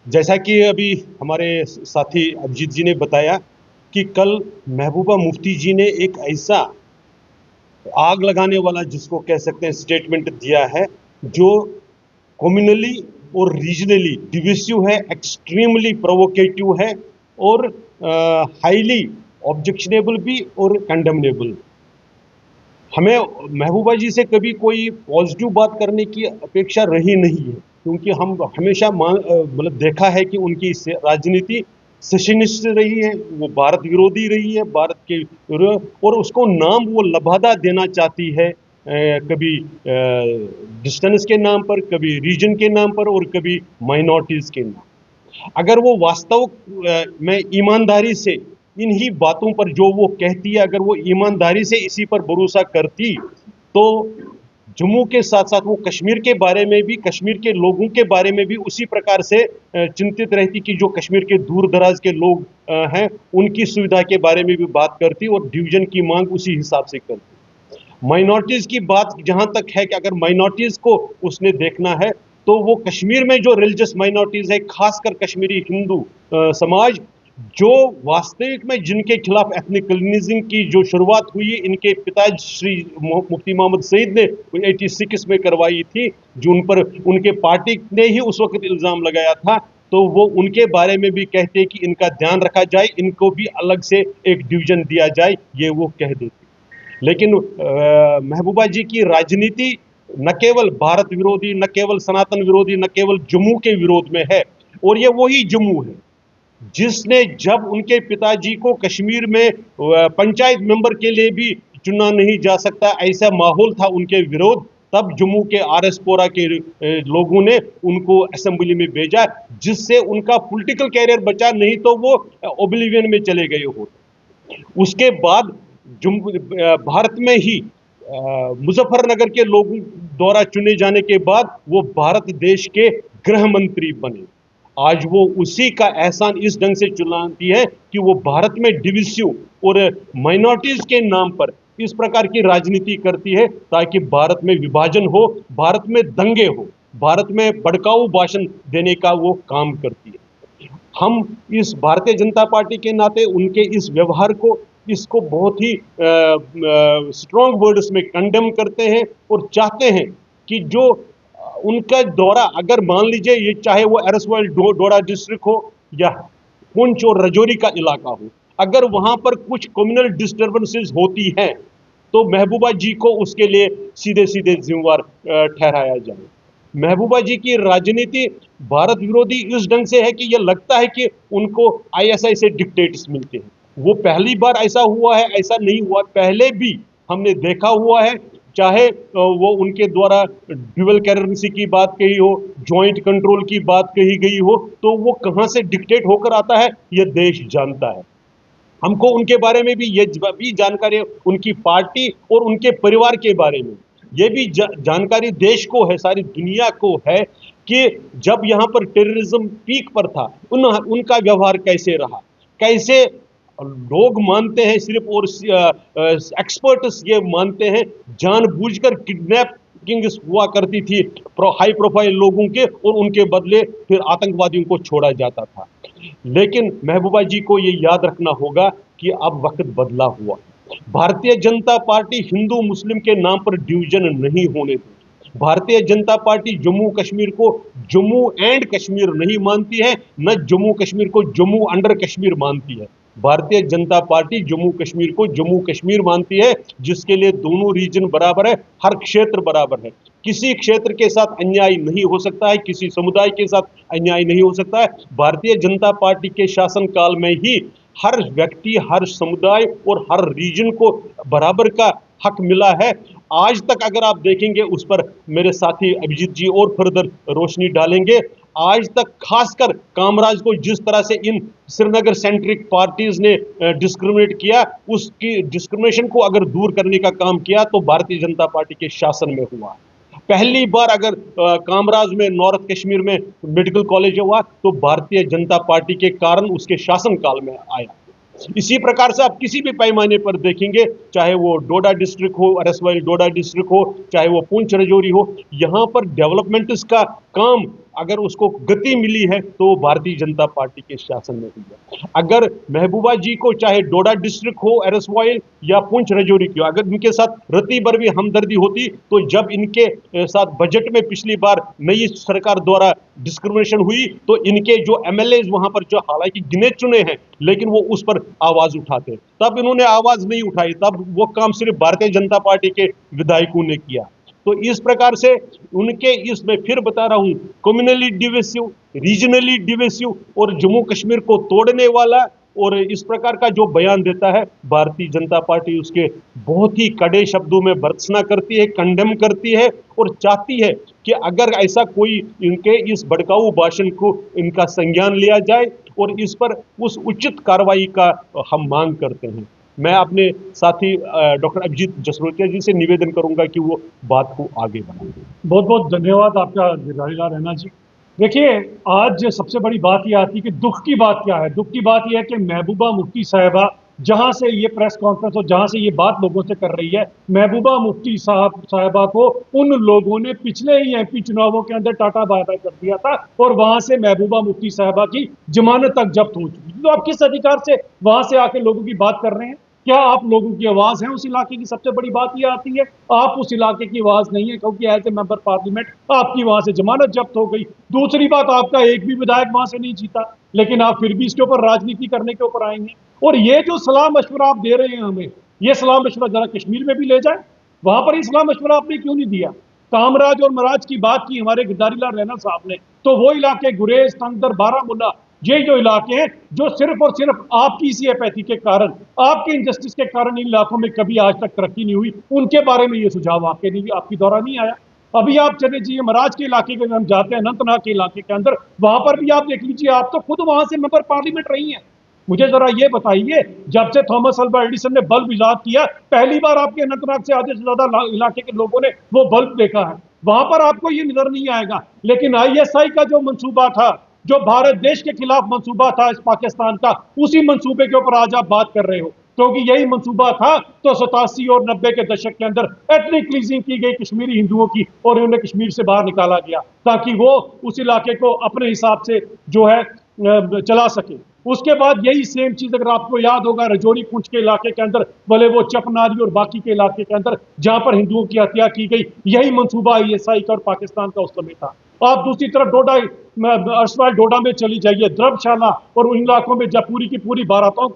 जैसा कि अभी हमारे साथी अभिजीत जी ने बताया कि कल महबूबा मुफ्ती जी ने एक ऐसा आग लगाने वाला, जिसको कह सकते हैं, स्टेटमेंट दिया है जो कम्युनली और रीजनली डिविसिव है, एक्सट्रीमली प्रोवोकेटिव है और हाईली ऑब्जेक्शनेबल भी और कंडेमनेबल। हमें महबूबा जी से कभी कोई पॉजिटिव बात करने की अपेक्षा रही नहीं है, क्योंकि हम हमेशा मतलब देखा है कि उनकी राजनीति सेशनिस्ट रही है, वो भारत विरोधी रही है, भारत के और उसको नाम वो लबादा देना चाहती है, कभी डिस्टेंस के नाम पर, कभी रीजन के नाम पर और कभी माइनॉरिटीज के नाम। अगर वो वास्तव में ईमानदारी से इन्हीं बातों पर जो वो कहती है, अगर वो ईमानदारी से इसी पर भरोसा करती, तो जम्मू के साथ साथ वो कश्मीर के बारे में भी, कश्मीर के लोगों के बारे में भी उसी प्रकार से चिंतित रहती कि जो कश्मीर के दूर दराज के लोग हैं, उनकी सुविधा के बारे में भी बात करती और डिवीजन की मांग उसी हिसाब से करती। माइनॉरिटीज की बात जहां तक है कि अगर माइनॉरिटीज को उसने देखना है, तो वो कश्मीर में जो रिलीजियस माइनॉरिटीज है, खासकर कश्मीरी हिंदू समाज, जो वास्तविक में जिनके खिलाफ एथनिक क्लीनिजिंग की जो शुरुआत हुई इनके पिता श्री मुफ्ती मोहम्मद सईद ने 86 में करवाई थी, जो उन पर उनके पार्टी ने ही उस वक्त इल्जाम लगाया था, तो वो उनके बारे में भी कहते हैं कि इनका ध्यान रखा जाए, इनको भी अलग से एक डिवीजन दिया जाए, ये वो कह देते। लेकिन महबूबा जी की राजनीति न केवल भारत विरोधी, न केवल सनातन विरोधी, न केवल जम्मू के विरोध में है, और ये वही जम्मू है जिसने, जब उनके पिताजी को कश्मीर में पंचायत मेंबर के लिए भी चुना नहीं जा सकता, ऐसा माहौल था उनके विरोध, तब जम्मू के आरएसपोरा के लोगों ने उनको असेंबली में भेजा, जिससे उनका पॉलिटिकल कैरियर बचा, नहीं तो वो ओब्लिवियन में चले गए होते। उसके बाद भारत में ही मुजफ्फरनगर के लोगों द्वारा चुने जाने के बाद वो भारत देश के गृह मंत्री बने। आज वो उसी का एहसान इस ढंग से चुनाती है कि वो भारत में डिविसिव और माइनॉरिटीज के नाम पर इस प्रकार की राजनीति करती है, ताकि भारत में विभाजन हो, भारत में दंगे हो, भारत में भड़काऊ भाषण देने का वो काम करती है। हम इस भारतीय जनता पार्टी के नाते उनके इस व्यवहार को, इसको बहुत ही स्ट्रॉन्ग वर्ड्स में कंडेम करते हैं और चाहते हैं कि जो उनका दौरा, अगर मान लीजिए ये चाहे वो एरसवाइल डोडा डिस्ट्रिक्ट हो या पुंछ और राजौरी का इलाका हो, अगर वहां पर कुछ कम्युनल डिस्टर्बेंसेस होती हैं, तो महबूबा जी को उसके लिए सीधे सीधे जिम्मेवार ठहराया जाए। महबूबा जी की राजनीति भारत विरोधी इस ढंग से है कि यह लगता है कि उनको आईएसआई से डिक्टेट्स मिलते हैं। वो पहली बार ऐसा हुआ है, ऐसा नहीं हुआ, पहले भी हमने देखा हुआ है, चाहे वो उनके द्वारा ड्यूअल करेंसी की बात कही हो, जॉइंट कंट्रोल की बात कही गई हो, तो वो कहां से डिक्टेट होकर आता है, यह देश जानता है। हमको उनके बारे में भी ये भी जानकारी, उनकी पार्टी और उनके परिवार के बारे में ये भी जानकारी देश को है, सारी दुनिया को है, कि जब यहां पर टेररिज्म पीक पर था, उनका व्यवहार कैसे रहा, कैसे लोग मानते हैं सिर्फ, और एक्सपर्ट्स ये मानते हैं, जानबूझकर किडनैपिंग हुआ करती थी हाई प्रोफाइल लोगों के, और उनके बदले फिर आतंकवादियों को छोड़ा जाता था। लेकिन महबूबा जी को ये याद रखना होगा कि अब वक्त बदला हुआ। भारतीय जनता पार्टी हिंदू मुस्लिम के नाम पर डिवीजन नहीं होने देगी। भारतीय जनता पार्टी जम्मू कश्मीर को जम्मू एंड कश्मीर नहीं मानती है, न जम्मू कश्मीर को जम्मू अंडर कश्मीर मानती है। भारतीय जनता पार्टी जम्मू कश्मीर को जम्मू कश्मीर मानती है, जिसके लिए दोनों रीजन बराबर है, हर क्षेत्र बराबर है। किसी क्षेत्र के साथ अन्याय नहीं हो सकता है, किसी समुदाय के साथ अन्याय नहीं हो सकता है। भारतीय जनता पार्टी के शासनकाल में ही हर व्यक्ति, हर समुदाय और हर रीजन को बराबर का हक मिला है। आज तक अगर आप देखेंगे, उस पर मेरे साथी अभिजीत जी और फर्दर रोशनी डालेंगे, आज तक खासकर कामराज को जिस तरह से इन श्रीनगर सेंट्रिक पार्टीज ने डिस्क्रिमिनेट किया, उसकी डिस्क्रिमिनेशन को अगर दूर करने का काम किया तो भारतीय जनता पार्टी के शासन में हुआ। पहली बार अगर कामराज में, नॉर्थ कश्मीर में मेडिकल कॉलेज हुआ, तो भारतीय जनता पार्टी के कारण उसके शासनकाल में आया। इसी प्रकार से आप किसी भी पैमाने पर देखेंगे, चाहे वो डोडा डिस्ट्रिक्ट हो, अरसवाइल डोडा डिस्ट्रिक्ट हो, चाहे वो पुंछ राजौरी हो, यहाँ पर डेवलपमेंट का काम अगर उसको गति मिली है तो भारतीय जनता पार्टी के शासन में हुई है। अगर महबूबा जी को चाहे डोडा डिस्ट्रिक्ट हो एरसवाइल या पुंछ राजौरी की हो, अगर इनके साथ रत्ती भर भी हमदर्दी होती तो जब इनके साथ बजट में पिछली बार नई सरकार द्वारा डिस्क्रिमिनेशन हुई तो इनके जो एमएलए वहां पर जो हालांकि गिने चुने हैं लेकिन वो उस पर आवाज उठाते, तब इन्होंने आवाज नहीं उठाई, तब वो काम सिर्फ भारतीय जनता पार्टी के विधायकों ने किया। तो इस प्रकार से उनके इसमें फिर बता रहा हूं कम्युनली डिविसिव, रीजनली डिविसिव और जम्मू कश्मीर को तोड़ने वाला और इस प्रकार का जो बयान देता है भारतीय जनता पार्टी उसके बहुत ही कड़े शब्दों में भर्त्सना करती है, कंडेम करती है और चाहती है कि अगर ऐसा कोई इनके इस भड़काऊ भाषण को इनका संज्ञान लिया जाए और इस पर उस उचित कार्रवाई का हम मांग करते हैं। मैं अपने साथी डॉक्टर अभिजीत जसरोटिया जी से निवेदन करूंगा कि वो बात को आगे बढ़ाएं। बहुत बहुत धन्यवाद आपका गिरधारीलाल रैना जी। देखिए, आज सबसे बड़ी बात यह आती है कि दुख की बात क्या है। दुख की बात यह है कि महबूबा मुफ्ती साहिबा जहां से ये प्रेस कॉन्फ्रेंस और जहां से ये बात लोगों से कर रही है, महबूबा मुफ्ती साहिबा को उन लोगों ने पिछले ही एमपी चुनावों के अंदर टाटा बाय बाय कर दिया था और वहां से महबूबा मुफ्ती साहिबा की जमानत तक जब्त हो चुकी थी। तो आप किस अधिकार से वहां से आके लोगों की बात कर रहे हैं? क्या आप लोगों की आवाज है उस इलाके की? सबसे बड़ी बात यह आती है आप उस इलाके की आवाज नहीं है, क्योंकि एज ए मेंबर पार्लियामेंट आपकी वहां से जमानत जब्त हो गई। दूसरी बात, आपका एक भी विधायक वहां से नहीं जीता, लेकिन आप फिर भी इसके ऊपर राजनीति करने के ऊपर आएंगे। और ये जो सलाह मशवरा आप दे रहे हैं हमें, ये सलाह मशवरा जरा कश्मीर में भी ले जाए। वहां पर ये सलाह मशवरा आपने क्यों नहीं दिया? कामराज और मराज की बात की हमारे गिरधारीलाल रैना साहब ने, तो वो इलाके गुरेज, तंगदर, बारामूला, ये जो इलाके हैं जो सिर्फ और सिर्फ आपकी इसी एपैथी के कारण, आपके इनजस्टिस के कारण इन इलाकों में कभी आज तक तरक्की नहीं हुई, उनके बारे में ये सुझाव आपकी दौरा नहीं आया। अभी आप चले जाइए महाराज के इलाके के, हम जाते हैं अनंतनाग के इलाके के अंदर, वहां पर भी आप देख लीजिए, आप तो खुद वहां से मेंबर पार्लियामेंट रही हैं। मुझे जरा ये बताइए, जब से थॉमस अल्वा एडिसन ने बल्ब इजाद किया, पहली बार आपके अनंतनाग से आधे से ज्यादा इलाके के लोगों ने वो बल्ब देखा है। वहां पर आपको ये नजर नहीं आएगा। लेकिन आईएसआई का जो मंसूबा था, जो भारत देश के खिलाफ मंसूबा था इस पाकिस्तान का, उसी मंसूबे के ऊपर आज आप बात कर रहे हो, क्योंकि यही मंसूबा था तो 87 और 90 के दशक के अंदर एथनिक क्लीजिंग की गई कश्मीरी हिंदुओं की और उन्हें कश्मीर से बाहर निकाला गया ताकि वो उस इलाके को अपने हिसाब से जो है चला सके। उसके बाद यही सेम चीज अगर आपको याद होगा रजौरी पुंछ के इलाके के अंदर, भले वो चपनारी और बाकी के इलाके के अंदर जहां पर हिंदुओं की हत्या की गई, यही मंसूबा आईएसआई का और पाकिस्तान का उस समय था। आप दूसरी तरफ डोडा में चली जाइए, द्रबशाला और उन इलाकों में जब पूरी की पूरी बारातों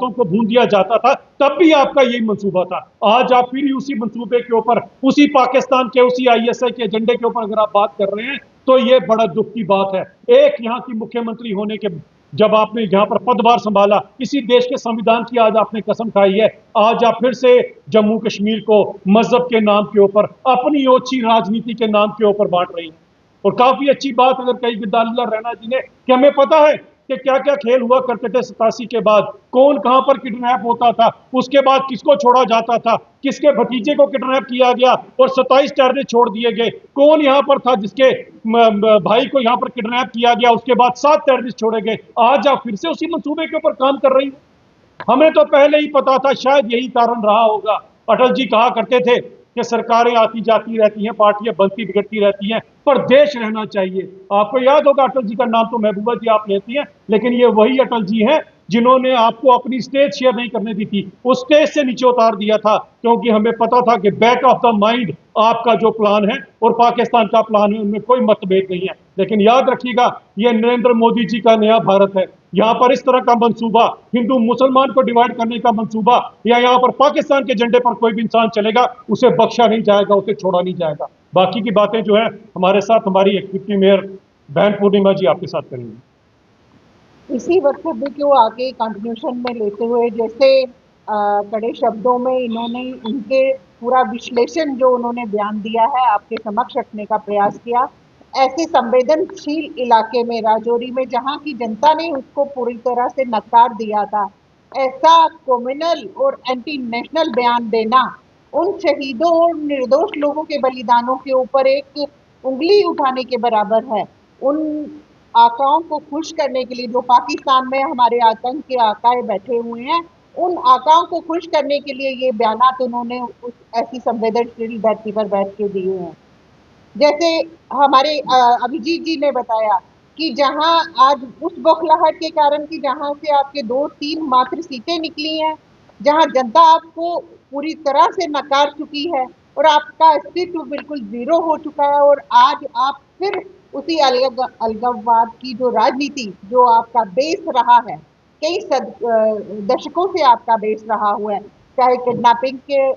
को भून दिया जाता था, तब भी आपका यही मंसूबा था। आज आप फिर उसी मंसूबे के ऊपर, उसी पाकिस्तान के, उसी आईएसआई के एजेंडे के ऊपर अगर आप बात कर रहे हैं तो ये बड़ा दुख की बात है। एक यहाँ की मुख्यमंत्री होने के, जब आपने यहाँ पर पदभार संभाला, इसी देश के संविधान की आज आपने कसम खाई है, आज आप फिर से जम्मू कश्मीर को मजहब के नाम के ऊपर, अपनी ओछी राजनीति के नाम के ऊपर बांट रही हैं। और काफी अच्छी बात अगर कही गिरधारीलाल रैना जी ने कि हमें पता है कि क्या क्या खेल हुआ करते थे 87 के बाद, कौन कहां पर किडनैप होता था, उसके बाद किसको छोड़ा जाता था, किसके भतीजे को किडनैप किया गया और 27 टेररिस्ट छोड़ दिए गए, कौन यहां पर था जिसके भाई को यहां पर किडनैप किया गया, उसके बाद 7 टेररिस्ट छोड़े गए। आज आप फिर से उसी मंसूबे के ऊपर काम कर रही हैं। हमें तो पहले ही पता था, शायद यही कारण रहा होगा। अटल जी कहा करते थे कि सरकारें आती जाती रहती हैं, पार्टियां बनती बिगड़ती रहती हैं, पर देश रहना चाहिए। आपको याद होगा अटल जी का नाम तो महबूबा जी आप लेती हैं, लेकिन ये वही अटल जी हैं जिन्होंने आपको अपनी स्टेज शेयर नहीं करने दी थी, उस स्टेज से नीचे उतार दिया था, क्योंकि हमें पता था कि बैक ऑफ द माइंड आपका जो प्लान है और पाकिस्तान का प्लान है उनमें कोई मतभेद नहीं है। लेकिन याद रखिएगा, ये नरेंद्र मोदी जी का नया भारत है। यहाँ पर इस तरह का मंसूबा, हिंदू मुसलमान को डिवाइड करने का मंसूबा, या यहाँ पर पाकिस्तान के झंडे पर कोई भी इंसान चलेगा उसे बख्शा नहीं जाएगा, उसे छोड़ा नहीं जाएगा। बाकी की बातें जो है हमारे साथ हमारी डिप्टी मेयर बहन पूर्णिमा जी आपके साथ करेंगे। इसी वक्तव्य को आगे कंटिन्यूशन में लेते हुए, जैसे कड़े शब्दों में इन्होंने उनके पूरा विश्लेषण जो उन्होंने बयान दिया है आपके समक्ष रखने का प्रयास किया, ऐसे संवेदनशील इलाके में राजौरी में जहां की जनता ने उसको पूरी तरह से नकार दिया था, ऐसा कम्युनल और एंटी नेशनल बयान देना उन शहीदों और निर्दोष लोगों के बलिदानों के ऊपर एक उंगली उठाने के बराबर है। उन आकाओं को खुश करने के लिए, जो पाकिस्तान में हमारे आतंक के आकाए बैठे हुए हैं, उन आकाओं को खुश करने के लिए ये बयानात उन्होंने उस ऐसी संवेदनशील धरती पर बैठ के दिए हैं। जैसे हमारे अभिजीत जी ने बताया कि जहां आज उस बौखलाहट के कारण कि जहां से आपके 2-3 मात्र सीटें निकली हैं, जहां जनता आपको पूरी तरह से नकार चुकी है और आपका अस्तित्व बिल्कुल ज़ीरो हो चुका है, और आज आप फिर उसी अलगववाद की जो राजनीति, जो आपका बेस रहा है, कई दशकों से आपका बेस रहा हुआ है, चाहे किडनैपिंग के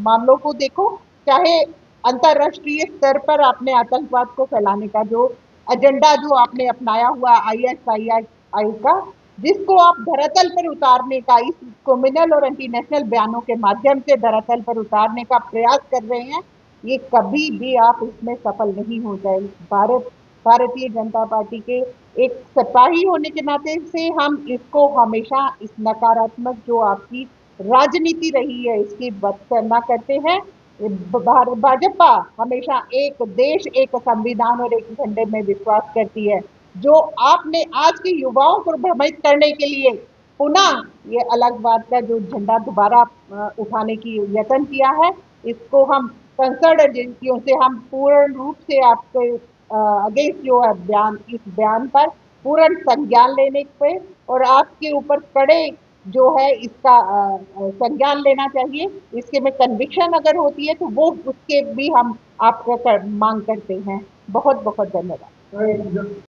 मामलों को देखो, चाहे अंतर्राष्ट्रीय स्तर पर आपने आतंकवाद को फैलाने का जो एजेंडा जो आपने अपनाया हुआ आईएसआईआई का, जिसको आप धरातल पर उतारने का, इस कम्युनल और एंटी नेशनल बयानों के माध्यम से धरातल पर उतारने का प्रयास कर रहे हैं, ये कभी भी आप इसमें सफल नहीं हो जाए। भारतीय जनता पार्टी के एक सिपाही होने के नाते से हम इसको हमेशा इस नकारात्मक जो आपकी राजनीति रही है इसकी बदसरना करते हैं। भाजपा हमेशा एक देश, एक संविधान और एक झंडे में विश्वास करती है। जो आपने आज के युवाओं को भ्रमित करने के लिए पुनः ये अलगवाद का जो झंडा दोबारा उठाने की यत्न किया है, इसको हम कंसर्न एजेंसियों से हम पूर्ण रूप से आपके अगेंस्ट जो है बयान, इस बयान पर पूर्ण संज्ञान लेने पे और आपके ऊपर कड़े जो है इसका संज्ञान लेना चाहिए। इसके में कन्विक्शन अगर होती है तो वो उसके भी हम आपको मांग करते हैं। बहुत बहुत धन्यवाद।